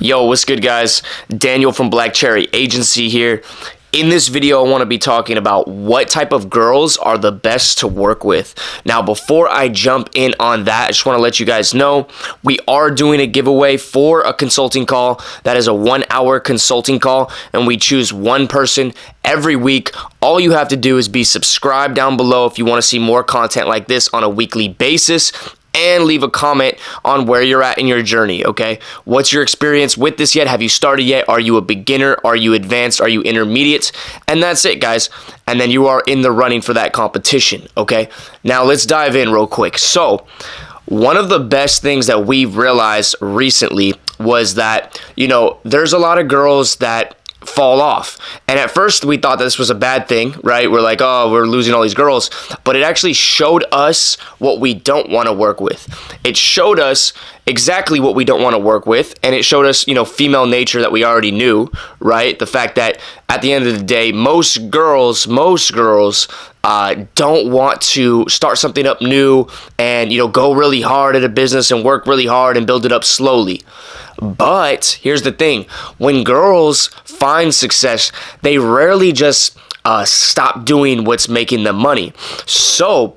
Yo, what's good, guys? Daniel from Black Cherry Agency here. In this video, I want to be talking about what type of girls are the best to work with. Now, before I jump in on that, I just want to let you guys know we are doing a giveaway for a consulting call. That is a 1-hour consulting call, and we choose one person every week. All you have to do is be subscribed down below if you want to see more content like this on a weekly basis. And leave a comment on where you're at in your journey, okay? What's your experience with this yet? Have you started yet? Are you a beginner? Are you advanced? Are you intermediate? And that's it, guys. And then you are in the running for that competition, okay? Now, let's dive in real quick. So, one of the best things that we've realized recently was that, there's a lot of girls that fall off. And at first we thought this was a bad thing, right? We're like, oh, we're losing all these girls. But it actually showed us what we don't want to work with. It showed us exactly what we don't want to work with. And it showed us, female nature that we already knew, right? The fact that at the end of the day, most girls don't want to start something up new and, go really hard at a business and work really hard and build it up slowly. But here's the thing. When girls find success, they rarely just stop doing what's making them money. So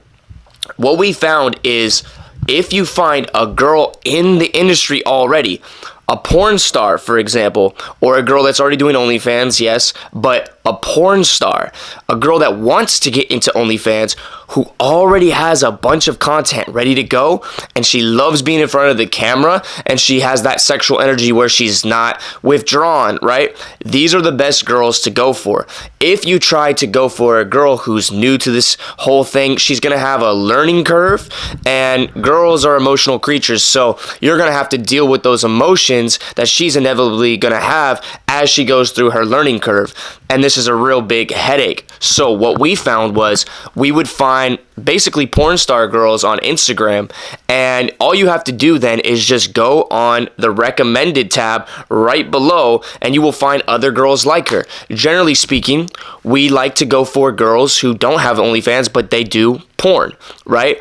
what we found is if you find a girl in the industry already, a porn star, for example, or a girl that's already doing OnlyFans, yes, but a porn star, a girl that wants to get into OnlyFans, who already has a bunch of content ready to go, and she loves being in front of the camera, and she has that sexual energy where she's not withdrawn, right? These are the best girls to go for. If you try to go for a girl who's new to this whole thing, she's going to have a learning curve, and girls are emotional creatures, so you're going to have to deal with those emotions that she's inevitably going to have as she goes through her learning curve. And this is a real big headache. So what we found was we would find basically porn star girls on Instagram, and all you have to do then is just go on the recommended tab right below and you will find other girls like her. Generally speaking, we like to go for girls who don't have OnlyFans, but they do porn, right?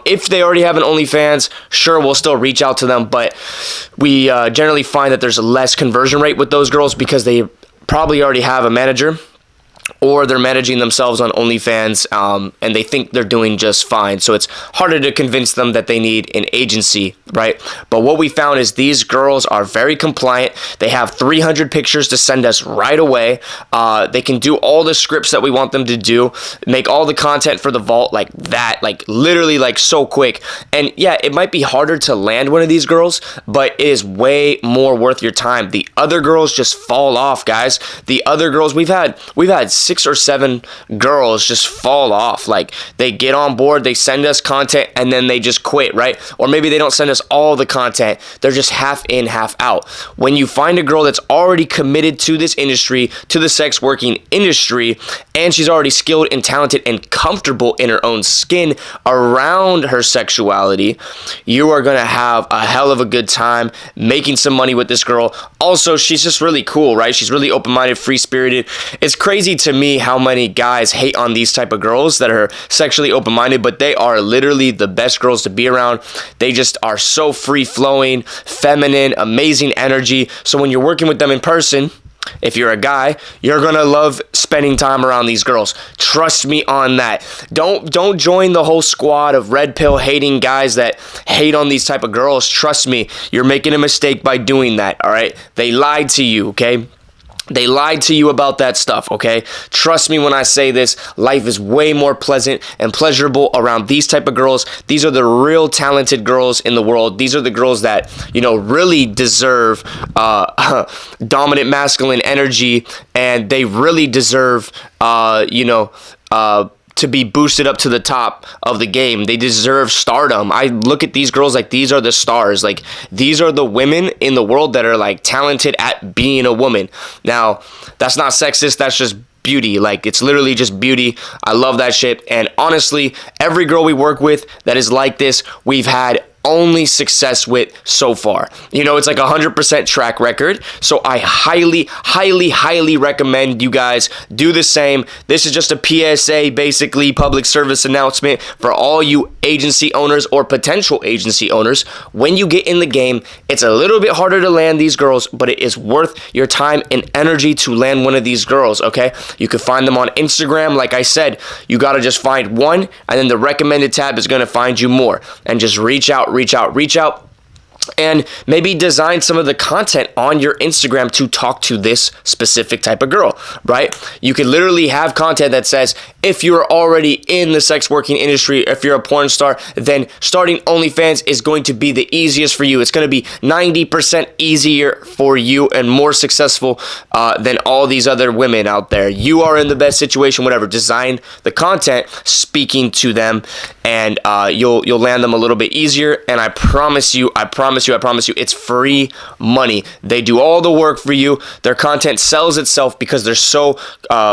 If they already have an OnlyFans, sure, we'll still reach out to them, but we generally find that there's a less conversion rate with those girls because they probably already have a manager, or they're managing themselves on OnlyFans, and they think they're doing just fine. So it's harder to convince them that they need an agency, right? But what we found is these girls are very compliant. They have 300 pictures to send us right away. They can do all the scripts that we want them to do, make all the content for the vault like that, like literally like so quick. And yeah, it might be harder to land one of these girls, but it is way more worth your time. The other girls just fall off, guys. The other girls, we've had 6 or 7 girls just fall off. Like, they get on board, they send us content, and then they just quit, right? Or maybe they don't send us all the content. They're just half in, half out. When you find a girl that's already committed to this industry, to the sex working industry, and she's already skilled and talented and comfortable in her own skin around her sexuality, you are going to have a hell of a good time making some money with this girl. Also, she's just really cool, right? She's really open-minded, free-spirited. It's crazy to me how many guys hate on these type of girls that are sexually open-minded, but they are literally the best girls to be around. They just are so free-flowing, feminine, amazing energy. So when you're working with them in person, if you're a guy, you're going to love spending time around these girls. Trust me on that. Don't join the whole squad of red pill hating guys that hate on these type of girls. Trust me, you're making a mistake by doing that, all right? They lied to you, okay? They lied to you about that stuff, okay? Trust me when I say this, life is way more pleasant and pleasurable around these type of girls. These are the real talented girls in the world. These are the girls that, really deserve dominant masculine energy, and they really deserve, to be boosted up to the top of the game. They deserve stardom. I look at these girls like these are the stars. Like, these are the women in the world that are like talented at being a woman. Now, that's not sexist. That's just beauty. Like, it's literally just beauty. I love that shit. And honestly, every girl we work with that is like this, we've had only success with so far. You know, it's like 100% track record. So I highly, highly, highly recommend you guys do the same. This is just a PSA, basically public service announcement for all you agency owners or potential agency owners. When you get in the game, it's a little bit harder to land these girls, but it is worth your time and energy to land one of these girls, okay? You can find them on Instagram. Like I said, you got to just find one, and then the recommended tab is going to find you more. And just reach out, and maybe design some of the content on your Instagram to talk to this specific type of girl, right? You could literally have content that says, if you're already in the sex working industry, if you're a porn star, then starting OnlyFans is going to be the easiest for you. It's going to be 90% easier for you and more successful than all these other women out there. You are in the best situation, whatever. Design the content speaking to them, and you'll land them a little bit easier. And I promise you, it's free money. They do all the work for you. Their content sells itself because they're so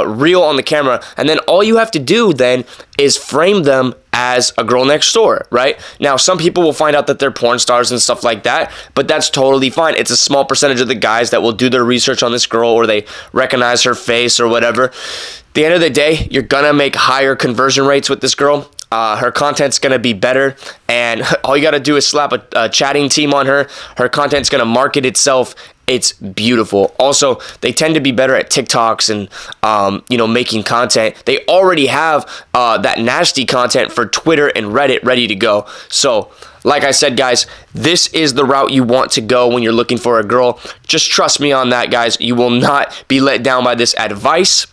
real on the camera. And then all you have to do then is frame them as a girl next door, right? Now, some people will find out that they're porn stars and stuff like that, but that's totally fine. It's a small percentage of the guys that will do their research on this girl, or they recognize her face or whatever. At the end of the day, you're gonna make higher conversion rates with this girl. Her content's going to be better, and all you got to do is slap a chatting team on her. Her content's going to market itself. It's beautiful. Also, they tend to be better at TikToks and, making content. They already have that nasty content for Twitter and Reddit ready to go. So, like I said, guys, this is the route you want to go when you're looking for a girl. Just trust me on that, guys. You will not be let down by this advice.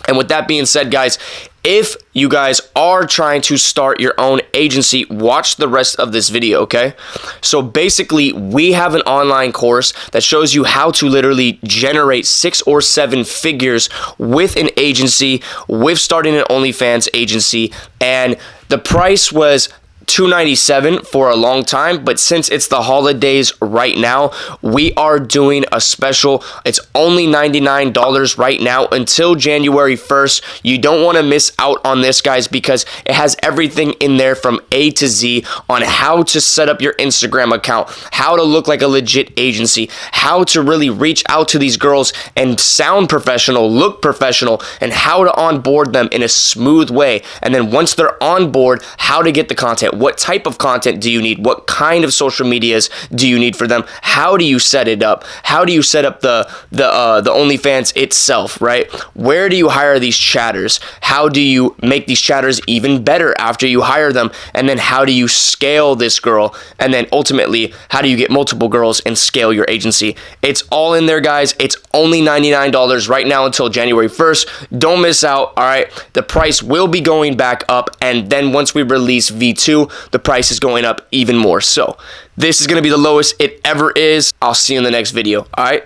And with that being said, guys, if you guys are trying to start your own agency, watch the rest of this video, okay? So basically, we have an online course that shows you how to literally generate 6 or 7 figures with an agency, with starting an OnlyFans agency. And the price was $297 for a long time, but since it's the holidays right now, we are doing a special. It's only $99 right now until January 1st. You don't want to miss out on this, guys, because it has everything in there from A to Z on how to set up your Instagram account, how to look like a legit agency, how to really reach out to these girls and sound professional, look professional, and how to onboard them in a smooth way. And then once they're on board, how to get the content. What type of content do you need? What kind of social medias do you need for them? How do you set it up? How do you set up the OnlyFans itself, right? Where do you hire these chatters? How do you make these chatters even better after you hire them? And then how do you scale this girl? And then ultimately, how do you get multiple girls and scale your agency? It's all in there, guys. It's only $99 right now until January 1st. Don't miss out, all right? The price will be going back up, and then once we release V2, the price is going up even more. So this is going to be the lowest it ever is. I'll see you in the next video. All right.